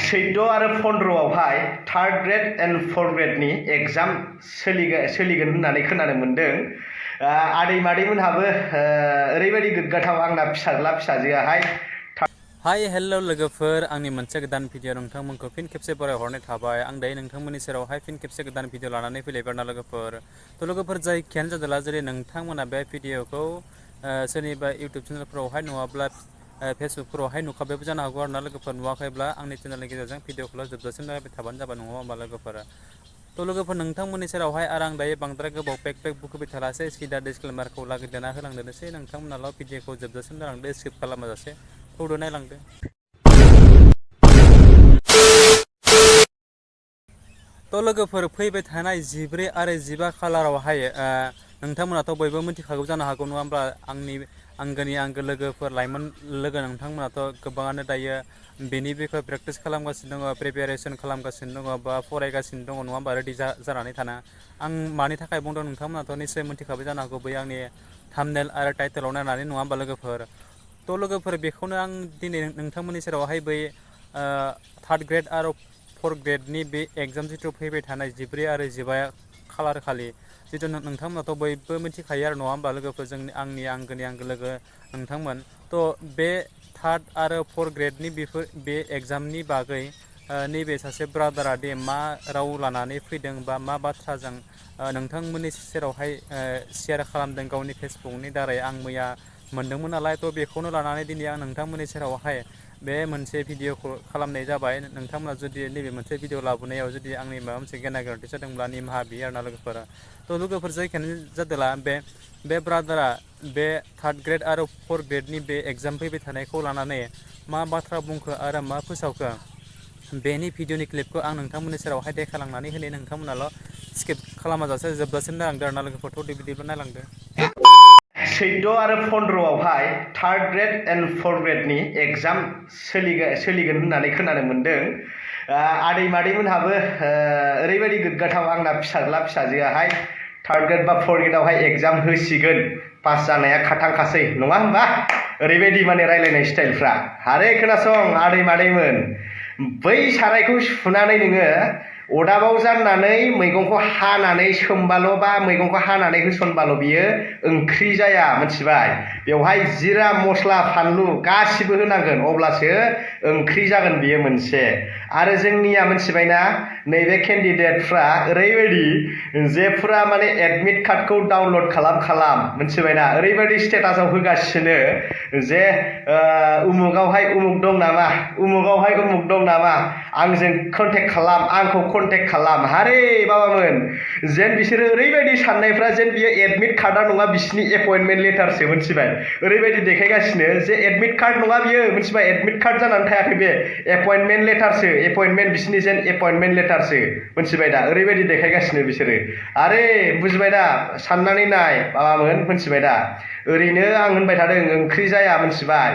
14 आरो 15 आवहाय third grade and fourth ग्रेडनि एग्जाम सोलिगोन होननानै खोनानो मोनदों। आदै मादैमोनहाबो ओरैबायदि गोग्गाथाव आंना फिसाज्ला फिसाजोआहाय। हाय हेल' लोगोफोर, आंनि मोनसे गोदान भिडिअ नोंथांमोनखौ फिन खेबसे बरायहरनाय थाबाय। आं दायो नोंथांमोननि सेरावहाय फिन खेबसे गोदान भिडिअ लानानै फैलायबाय ना लोगोफोर। थ' लोगोफोर जायखियानो जादोंला जेरै नोंथांमोना बे भिडिअखौ सोरनिबा इउटुब चेनेलफोरावहाय नङाब्ला फेसबुकफोरावहाय नुखाबायबो जानो हागौ आरो ना लोगोफोर। नुवाखैब्ला आंनि चेनेलनि गेजेरजों भिडिअखौल' जोबजासिम नायबाय थाबानो जाबाय, नङा होमबा लोगोफोर। थ' लोगोफोर नोंथांमोननि सेरावहाय आरो आं दायो बांद्राय गोबाव पेक बुखोबाय थालासै, सिदा डिसक्लेमारखौ लागिरदेरना होलांदोनोसै। नोंथांमोनाल' भिडिअखौ जोबजासिम नायलांदो, स्किप खालामाजासे थौदो नायलांदो। थ' लोगोफोर फैबाय थानाय 14 आरो 15 खालारावहाय नोंथांमोनाथ' बयबो मिथिखागौ जानो हागौ, नङा होमब्ला। आंनि आंगो लोगोफोर, लाइमोन लोगो नोंथांमोनाथ' गोबाङानो दायो बेनि बिखय प्रेक्टिस खालामगासिनो दङ, प्रिपेरेसन खालामगासिनो दङ बा फरायगासिनो दङ, नङा होमबा, रेडि जानानै थाना। आं मानि थाखाय बुंदों नोंथांमोनाथ' निस्सय मिथिखाबाय जानो हागौ बै आंनि थाम्बनेल आरो टाइटेलाव नायनानै, नङा होमबा लोगोफोर। थ' लोगोफोर बेखौनो आं दिनै नोंथांमोननि सेरावहाय बै थार्ड ग्रेड आरो फर्थ ग्रेडनि बे एग्जाम जिथु फैबाय थानाय 14 आरो 15 खालार खालि, जिथु नोंथांमोनाथ' बयबो मिथिखायो आरो, नङा होमबा लोगोफोर, आंनि आंगो लोगो नोंथांमोन। थ' बे थार्ड आरो फर्थ ग्रेडनि बे एग्जामनि बागै नैबे सासे ब्रादारा दे मा राव लानानै फैदों बा मा बाथ्राजों नोंथांमोननि सेरावहाय शेयार खालामदों गावनि फेसबुकनि दारै, आं मैया मोनदोंमोन नालाय। थ' बेखौनो लानानै दिनै आं नोंथांमोननि सेरावहाय बे मोनसे भिडिअखौ खालामनाय जाबाय। नोंथांमोना जुदि नैबे मोनसे भिडिअ लाबोनायाव जुदि आंनि माबा मोनसे गेना गोरोन्थि जादोंब्ला निमाहा बियो आरो ना लोगोफोर। थ' लोगोफोर जायखियानो जादोंला बे ब्रादारा बे थार्ड ग्रेड आरो फर्थ ग्रेडनि बे एग्जाम फैबाय थानायखौ लानानै मा बाथ्रा बुंखो आरो मा फोसावखो, बेनि भिडिअनि क्लिपखौ आं नोंथांमोननि सेरावहाय देखायलांनानै होनो, नोंथांमोनाल' स्किप खालामाजासे जोबजासिम नायलांदो आरो ना लोगोफोर। थ' बिदिब्ला नायलांदो। 14 आरो 15 आवहाय थार्ड ग्रेड एन्ड फर्थ ग्रेडनि एग्जाम सोलिगोन होननानै खोनानो मोनदों। आदै मादैमोनहाबो ओरैबायदि गोग्गाथाव आंना फिसाज्ला फिसाजोआहाय थार्ड ग्रेड बा फर्थ ग्रेडआवहाय एग्जाम होसिगोन, पास जानाया खाथांखासै, नङा होमबा। ओरैबायदि माने रायलायनाय स्टाइलफ्रा। आरे खोनासं आदै मादैमोन, बै सारायखौ सुनानै नोङो अदाबाव जाननानै मैगंखौ हानानै सोमबाल' बा मैगंखौ हानानै होसनबाल' बियो ओंख्रि जाया, मिथिबाय। बेवहाय जिरा मस्ला फानलु गासिबो होनांगोन, अब्लासो ओंख्रि जागोन बियो मोनसे। आरो जोंनिया मिथिबायना नैबे केन्डिडेटफ्रा ओरैबायदि जे फुरा माने एडमिट कार्डखौ डाउनलड खालाम, मिथिबायना। ओरैबायदि स्टेटासाव होगासिनो जे उमुगावहाय उमुग दं नामा, उमुगावहाय उमुग दं नामा, आंजों कन्टेक्ट खालाम, आंखौ कन्टेक्ट खालाम। हारे बाबामोन, जेन बिसोरो ओरैबायदि साननायफ्रा जेन बियो एडमिट कार्डआ नङा, बिसिनि एपइन्टमेन्ट लेटारसो, मिथिबाय। ओरैबायदि देखायगासिनो जे एडमिट कार्ड नङा बियो, मिथिबाय। एडमिट कार्ड जानानै थायाखै बे, एपइन्टमेन्ट लेटारसो, एपइन्टमेन्ट, बिसिनि जेन एपइन्टमेन्ट लेटारसो, मिथिबाय दा। ओरैबायदि देखायगासिनो बिसोरो। आरे बुजिबाय दा, साननानै नाय बाबामोन, मिथिबाय दा। ओरैनो आं होनबाय थादों ओंख्रि जाया, मिथिबाय।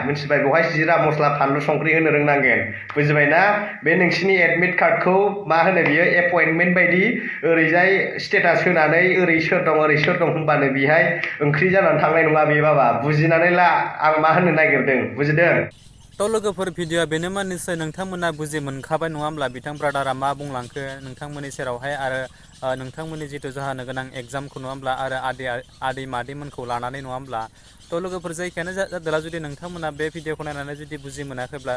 बेवहाय जिरा मस्ला फानलु संख्रि होनो रोंनांगोन, बुजिबायना। बे नोंसिनि एडमिट कार्डखौ मा होनो बियो एपइन्टमेन्ट बायदि ओरैजाय स्टेटास होनानै ओरै सोर दं होनबानो बेहाय ओंख्रि जानानै थांनाय नङा बे बाबा। बुजिनानै ला आं मा होननो नागिरदों, बुजिदों। थ' लोगोफोर भिडिअआ बेनोमोन, निस्सय नोंथांमोना बुजि मोनखाबाय, नङा होमब्ला, बिथां ब्रादारा मा बुंलांखो नोंथांमोननि सेरावहाय आरो नोंथांमोननि जिथु जानो गोनां एग्जामखौ, नङा होमब्ला, आरो आदै मादैमोनखौ लानानै, नङा होमब्ला। थ' लोगोफोर जायखियानो जादोंला जुदि नोंथांमोना बे भिडिअखौ नायनानै जुदि बुजि मोनाखैब्ला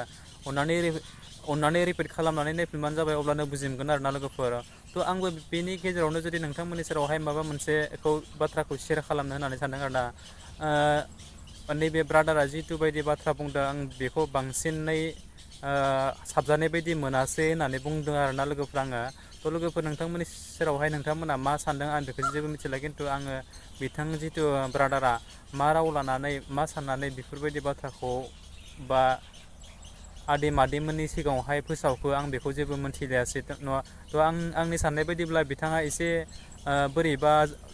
अननानै रिपिट खालामनानै नायफिनबानो जाबाय, अब्लानो बुजि मोनगोन आरो ना लोगोफोर। थ' आंबो बेनि गेजेरावनो जुदि नोंथांमोननि सेरावहाय माबा मोनसेखौ बाथ्राखौ शेयार खालामनो होननानै सानदों आरो ना। नैबे ब्रादारा जिथु बायदि बाथ्रा बुंदों, आं बेखौ बांसिनै साबजानाय बायदि मोनासै होननानै बुंदों आरो ना लोगोफोर आङो। थ' लोगोफोर नोंथांमोननि सेरावहाय नोंथांमोना मा सानदों आं बेखौ जेबो मिथिला, खिन्थु आङो बिथां जिथु ब्रादारा मा राव लानानै मा साननानै बेफोरबायदि बाथ्राखौ बा आदै मादैमोननि सिगाङावहाय फोसावखो, आं बेखौ जेबो मोनथिलायासै। थ' आंनि साननाय बायदिब्ला बिथाङा एसे बोरैबा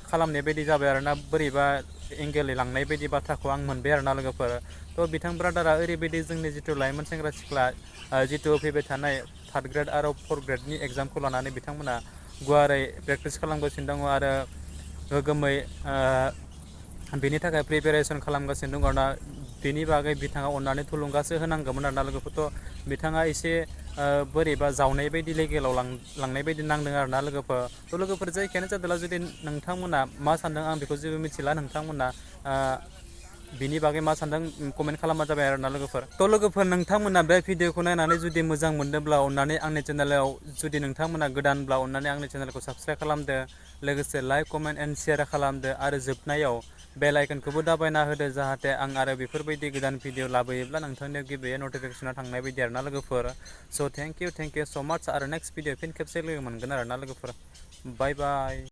खालामनाय बायदि जाबाय आरो ना, बोरैबा एंगेलै लांनाय बायदि बाथ्राखौ आं मोनबाय आरो ना लोगोफोर। थ' बिथां ब्रादारा ओरैबायदि जोंनि जिथु लाइमोन सेंग्रा सिख्ला जिथु फैबाय थानाय थार्ड ग्रेड आरो फर्थ ग्रेडनि एग्जामखौ लानानै बिथांमोना गुवारै प्रेक्टिस खालामगासिनो दङ आरो गोगोमै बेनि थाखाय प्रिपेरेसन खालामगासिनो दङ आरोना। बेनि बागै बिथाङा अननानै थुलुंगासो होनांगौमोन आरो ना लोगोफोर। थ' बिथाङा एसे बोरैबा जावनाय बायदि लेभेलाव लांनाय बायदि नांदों आरोना लोगोफोर। थ' लोगोफोर जायखियानो जादोंला जुदि नोंथांमोना मा सानदों आं बेखौ जेबो मिथिला, नोंथांमोना बिनि बागै मा सानदों कमेन्ट खालामबानो जाबाय आरोना लोगोफोर। थ' लोगोफोर नोंथांमोना बे भिडिअखौ नायनानै जुदि मोजां मोनदोंब्ला अननानै आंनि चेनेलाव, जुदि नोंथांमोना गोदानब्ला अननानै आंनि चेनेलखौ साबस्क्राइब खालामदो, लोगोसे लाइक कमेन्ट एन्ड शेयार खालामदो आरो जोबनायाव बेल आइकनखौबो दाबायना होदो, जाहाथे आं आरो बेफोरबायदि गोदान भिडिअ लाबोयोब्ला नोंथांनियाव गिबियै नटिफिकेसना थांनाय बायदि आरोना लोगोफोर। स' थेंक इउ स' माच आरो नेक्स्ट भिडिअ फिन खेबसे लोगो मोनगोन आरोना लोगोफोर। बाय बाय।